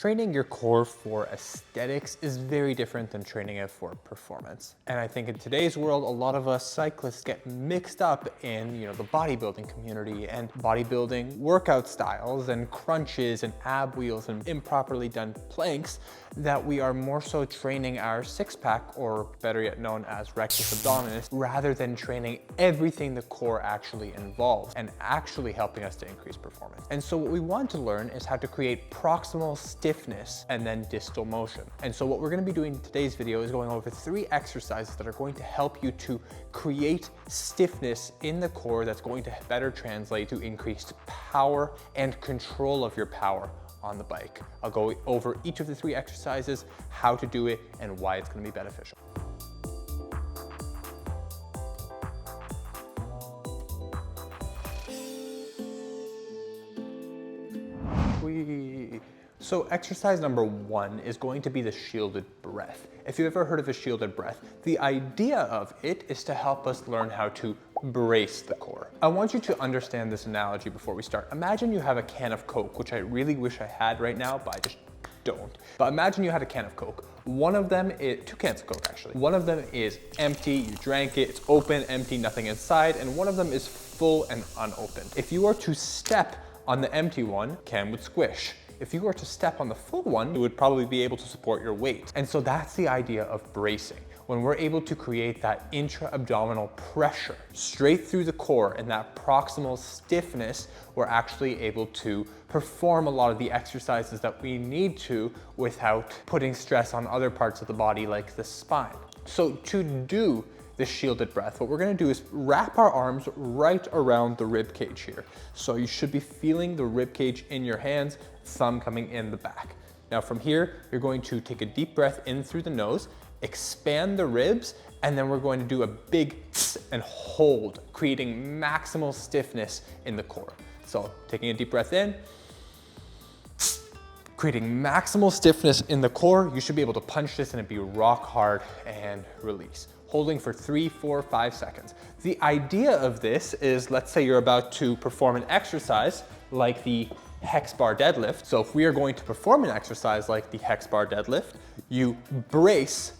Training your core for aesthetics is very different than training it for performance. And I think in today's world, a lot of us cyclists get mixed up in, the bodybuilding community and bodybuilding workout styles and crunches and ab wheels and improperly done planks, that we are more so training our six-pack, or better yet known as rectus abdominis, rather than training everything the core actually involves and actually helping us to increase performance. And so what we want to learn is how to create proximal stiffness and then distal motion. And so what we're going to be doing in today's video is going over 3 exercises that are going to help you to create stiffness in the core that's going to better translate to increased power and control of your power on the bike. I'll go over each of the 3 exercises, how to do it, and why it's going to be beneficial. So exercise number 1 is going to be the shielded breath. If you've ever heard of a shielded breath, the idea of it is to help us learn how to brace the core. I want you to understand this analogy before we start. Imagine you have a can of Coke, which I really wish I had right now, but I just don't. But imagine you had a can of Coke. One of them is 2 cans of Coke actually. One of them is empty, you drank it, it's open, empty, nothing inside, and one of them is full and unopened. If you were to step on the empty one, can would squish. If you were to step on the full one, you would probably be able to support your weight. And so that's the idea of bracing. When we're able to create that intra-abdominal pressure straight through the core and that proximal stiffness, we're actually able to perform a lot of the exercises that we need to without putting stress on other parts of the body like the spine. So to do the shielded breath, what we're going to do is wrap our arms right around the rib cage here. So you should be feeling the rib cage in your hands, thumb coming in the back. Now from here, you're going to take a deep breath in through the nose, expand the ribs, and then we're going to do a big and hold, creating maximal stiffness in the core. So taking a deep breath in, creating maximal stiffness in the core. You should be able to punch this and it'd be rock hard, and release. Holding for 3, 4, 5 seconds. The idea of this is, let's say you're about to perform an exercise like the hex bar deadlift. So if we are going to perform an exercise like the hex bar deadlift, you brace,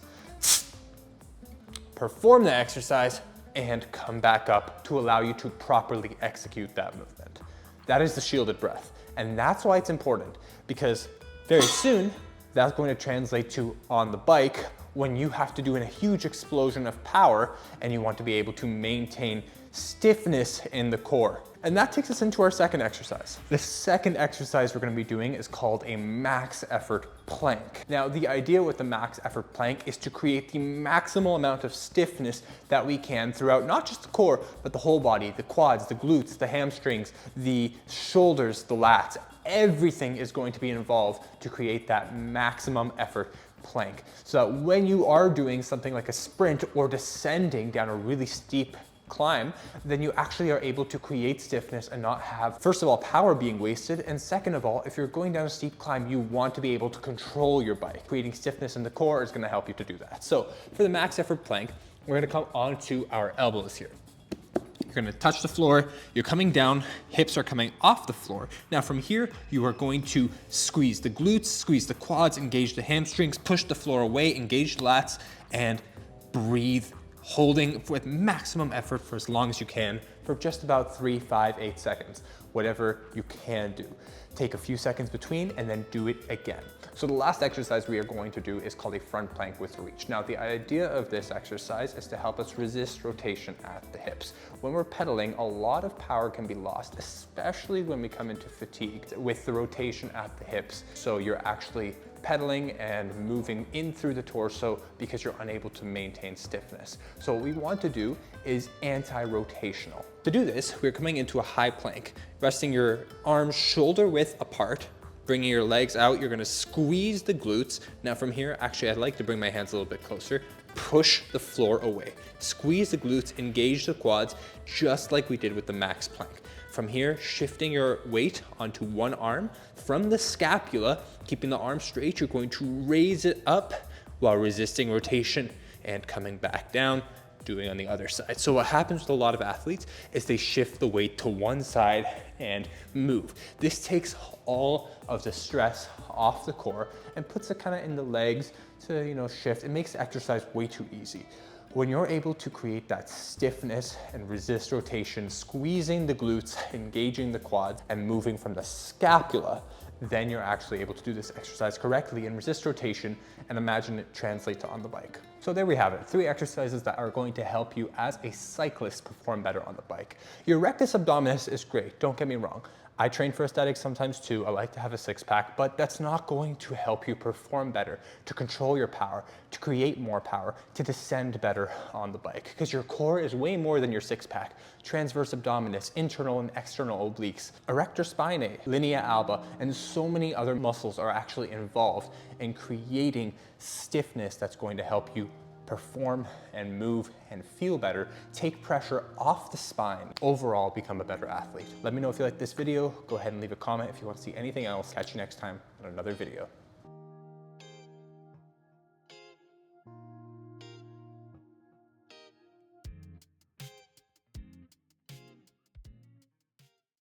perform the exercise, and come back up to allow you to properly execute that movement. That is the shielded breath. And that's why it's important, because very soon that's going to translate to on the bike when you have to do a huge explosion of power and you want to be able to maintain stiffness in the core. And that takes us into our second exercise. The second exercise we're going to be doing is called a max effort plank. Now, the idea with the max effort plank is to create the maximal amount of stiffness that we can throughout not just the core, but the whole body, the quads, the glutes, the hamstrings, the shoulders, the lats. Everything is going to be involved to create that maximum effort plank. So that when you are doing something like a sprint or descending down a really steep climb, then you actually are able to create stiffness and not have, first of all, power being wasted, and second of all, if you're going down a steep climb, you want to be able to control your bike. Creating stiffness in the core is going to help you to do that. So for the max effort plank, we're going to come onto our elbows here. You're going to touch the floor, you're coming down, hips are coming off the floor. Now from here, you are going to squeeze the glutes, squeeze the quads, engage the hamstrings, push the floor away, engage the lats, and breathe, holding with maximum effort for as long as you can for just about 3, 5, 8 seconds, whatever you can do. Take a few seconds between and then do it again. So the last exercise we are going to do is called a front plank with reach. Now the idea of this exercise is to help us resist rotation at the hips. When we're pedaling, a lot of power can be lost, especially when we come into fatigue with the rotation at the hips. So you're actually pedaling and moving in through the torso because you're unable to maintain stiffness. So what we want to do is anti-rotational. To do this, we're coming into a high plank, resting your arms shoulder width apart, bringing your legs out. You're gonna squeeze the glutes. Now from here, actually I'd like to bring my hands a little bit closer. Push the floor away. Squeeze the glutes, engage the quads, just like we did with the max plank. From here, shifting your weight onto one arm. From the scapula, keeping the arm straight, you're going to raise it up while resisting rotation and coming back down. doing on the other side. So what happens with a lot of athletes is they shift the weight to one side and move. This takes all of the stress off the core and puts it kind of in the legs to, shift. It makes the exercise way too easy. When you're able to create that stiffness and resist rotation, squeezing the glutes, engaging the quads, and moving from the scapula, then you're actually able to do this exercise correctly and resist rotation, and imagine it translate to on the bike. So there we have it, 3 exercises that are going to help you as a cyclist perform better on the bike. Your rectus abdominis is great, don't get me wrong. I train for aesthetics sometimes too. I like to have a six-pack, but that's not going to help you perform better, to control your power, to create more power, to descend better on the bike, because your core is way more than your six-pack. Transverse abdominis, internal and external obliques, erector spinae, linea alba, and so many other muscles are actually involved in creating stiffness that's going to help you perform and move and feel better, take pressure off the spine, overall become a better athlete. Let me know if you like this video. Go ahead and leave a comment if you want to see anything else. Catch you next time on another video.